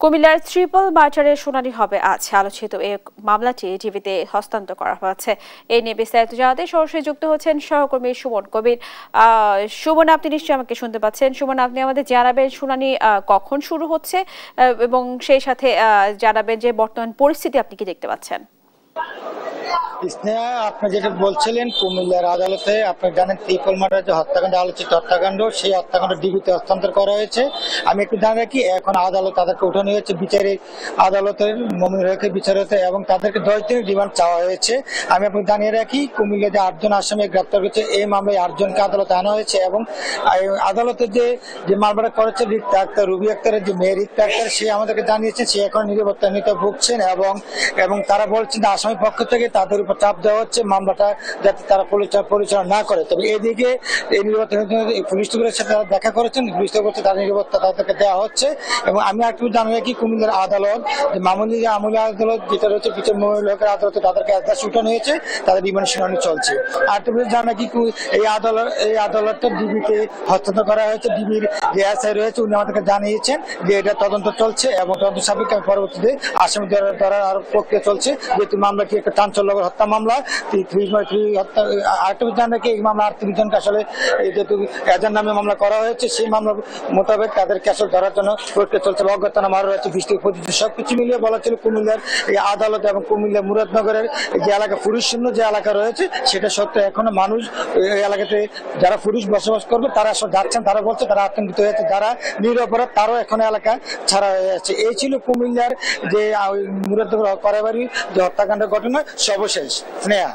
কুমিল্লার ট্রিপল মার্টারের শুনানি হবে আজ। আলোচিত এই মামলাটি ডিবিতে হস্তান্তর করা হয়েছে। এই নিয়ে বিস্তারিত জানাতে সরাসরি যুক্ত হচ্ছেন সহকর্মী সুমন কবির। সুমন, আপনি নিশ্চয়ই আমাকে শুনতে পাচ্ছেন। সুমন, আপনি আমাদের জানাবেন শুনানি কখন শুরু হচ্ছে এবং সেই সাথে জানাবেন যে বর্তমান পরিস্থিতি আপনি কি দেখতে পাচ্ছেন। স্নেহা, আপনি যেটা বলছিলেন কুমিল্লার আদালতে আপনি জানেন ট্রিপল মার্টার যে হত্যাকাণ্ড, আলোচিত হত্যাকাণ্ড, সেই হত্যাকাণ্ড ডিবিতে হস্তান্তর করা হয়েছে। আমি একটু জানি রাখি, এখন আদালত তাদেরকে উঠানো হয়েছে বিচারিক আদালতের মমিনুল হকের বিচারতে এবং তাদেরকে 10 দিনের রিমান্ড চাওয়া হয়েছে। আমি আপনাকে জানিয়ে রাখি, কুমিল্লা যে 8 জন আসামি গ্রেপ্তার করেছে, এই মামলায় 8 জনকে আদালতে আনা হয়েছে এবং আদালতে যে মামলাটা করেছে রিক্তা আক্তার, রুবি আক্তারের যে মেয়ে রিক্তা আক্তার, সে আমাদেরকে জানিয়েছেন সে এখন নিরাপত্তা নিতে ভুগছেন এবং তারা বলছেন যে আসামি পক্ষ থেকে তাদের উপর চাপ দেওয়া হচ্ছে মামলাটা যাতে তারা পরিচালনা না করে। তবে এদিকে এই নিরাপত্তা পুলিশ সাথে তারা দেখা করেছেন, পুলিশ বলছে তার নিরাপত্তা তাদেরকে দেওয়া হচ্ছে। এবং আমি একটু জানি রাখি, কুমিল্লার আদালত মামুলি আদালত যেটা রয়েছে বিচার মমিনুল হকের আদালতে তাদেরকে আজ উঠানো হয়েছে, তাদের রিমান্ড শুনানি চলছে। আর তুমি জানা কি এই আদালতটা ডিবিতে হস্তান্তর করা হয়েছে। ডিবির যে এসআই রয়েছে উনি আমাদেরকে জানিয়েছেন যে এটা তদন্ত চলছে এবং তদন্ত সাপেক্ষে পরবর্তীতে আসামি ধরার আরো প্রক্রিয়া চলছে। যেহেতু মামলাটি একটা চাঞ্চল্যকর হত্যা মামলা, আরেকটা জানা কি এই মামলা 38 জনকে আসলে যেহেতু এজার নামে মামলা করা হয়েছে, সেই মামলা মোতাবেক তাদেরকে আসলে ধরার জন্য প্রক্রিয়া চলছে। অজ্ঞাতনামা আরো রয়েছে 20 থেকে 25। সবকিছু মিলিয়ে বলা ছিল কুমিল্লার এই আদালত এবং কুমিল্লা মুরাদনগরের যে এলাকা পুরুষ শূন্য যে এলাকা রয়েছে, সেটা সত্ত্বেও এখনো মানুষ এই এলাকাতে যারা পুরুষ বসবাস করবে তারা আসলে যাচ্ছেন, তারা বলছে তারা আতঙ্কিত হয়েছে, যারা নিরপরাধ তারও এখন এলাকা ছাড়া হয়ে যাচ্ছে। এই ছিল কুমিল্লার যে মুরাদনগর করাবাড়ি যে হত্যাকাণ্ডের ঘটনা সর্বশেষ। স্নেহা।